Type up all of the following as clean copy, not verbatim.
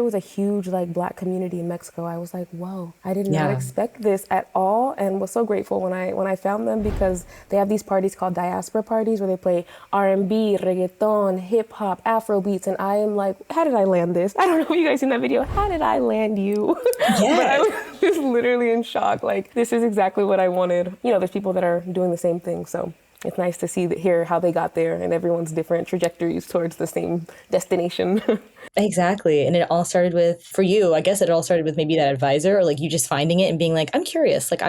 there was a huge like Black community in Mexico. I was like, whoa, I did not expect this at all, and was so grateful when I found them, because they have these parties called Diaspora parties where they play R&B, reggaeton, hip hop, Afrobeats, and I am like, how did I land this? I don't know if you guys seen that video. How did I land you? Yes. But I was just literally in shock. Like, this is exactly what I wanted. You know, there's people that are doing the same thing, so it's nice to hear how they got there, and everyone's different trajectories towards the same destination. Exactly. And it all started with, for you, I guess it all started with maybe that advisor, or like you just finding it and being like, I'm curious, like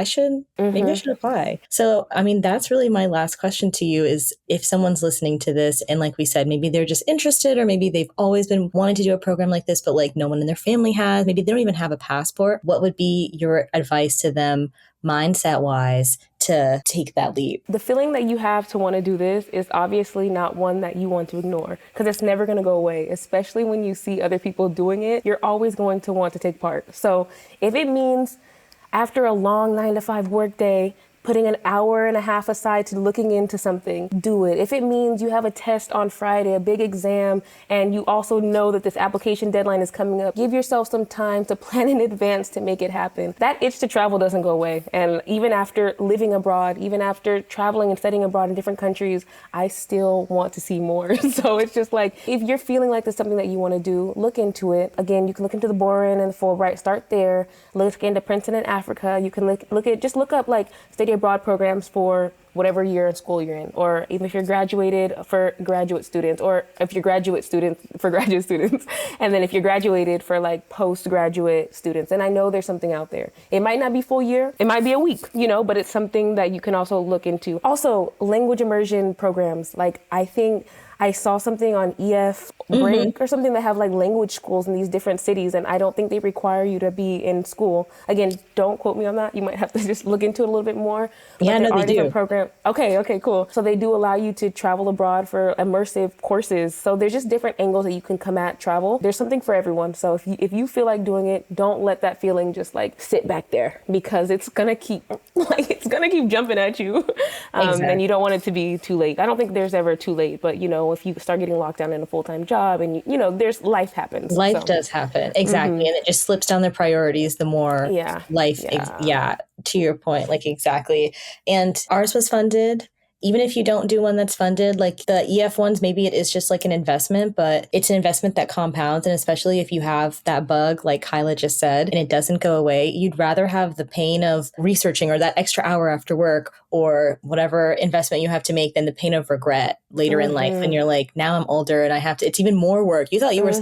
maybe I should apply. So, I mean, that's really my last question to you is, if someone's listening to this and like we said, maybe they're just interested, or maybe they've always been wanting to do a program like this, but like no one in their family has, maybe they don't even have a passport. What would be your advice to them mindset wise to take that leap? The feeling that you have to want to do this is obviously not one that you want to ignore, because it's never going to go away, especially when you see other people doing it. You're always going to want to take part. So if it means after a long 9-to-5 workday, putting an hour and a half aside to looking into something, do it. If it means you have a test on Friday, a big exam, and you also know that this application deadline is coming up, give yourself some time to plan in advance to make it happen. That itch to travel doesn't go away. And even after living abroad, even after traveling and studying abroad in different countries, I still want to see more. So it's just like, if you're feeling like there's something that you want to do, look into it. Again, you can look into the Boren and the Fulbright, start there. Look into Princeton in Africa. You can look up like study abroad programs for whatever year in school you're in, or even if you're graduated, for graduate students, or if you're graduate students for graduate students, and then if you're graduated for like postgraduate students. And I know there's something out there. It might not be full year, it might be a week, but it's something that you can also look into. Also, language immersion programs. Like, I think I saw something on EF Break or something that have like language schools in these different cities, and I don't think they require you to be in school. Again, don't quote me on that. You might have to just look into it a little bit more. Yeah, no, they do. Okay, cool. So they do allow you to travel abroad for immersive courses. So there's just different angles that you can come at travel. There's something for everyone. So if you feel like doing it, don't let that feeling just like sit back there, because it's gonna keep jumping at you. Exactly. And you don't want it to be too late. I don't think there's ever too late, but if you start getting locked down in a full-time job, and there's life happens. Life does happen. Exactly. And it just slips down their priorities the more life. To your point, like, exactly. And ours was funded. Even if you don't do one that's funded, like the EF ones, maybe it is just like an investment, but it's an investment that compounds. And especially if you have that bug, like Kyla just said, and it doesn't go away, you'd rather have the pain of researching or that extra hour after work or whatever investment you have to make than the pain of regret later in life. When you're like, now I'm older and I have to, it's even more work. You thought you were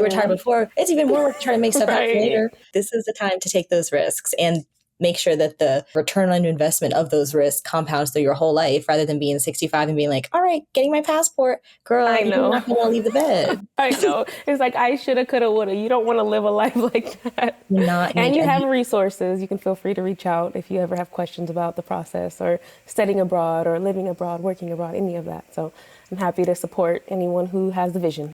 tired before. It's even more work to try to make stuff happen later. This is the time to take those risks and make sure that the return on investment of those risks compounds through your whole life, rather than being 65 and being like, all right, getting my passport. Girl, I know. You're not going to leave the bed. I know. It's like, I shoulda, coulda, woulda. You don't want to live a life like that. And you have resources. You can feel free to reach out if you ever have questions about the process, or studying abroad, or living abroad, working abroad, any of that. So I'm happy to support anyone who has the vision.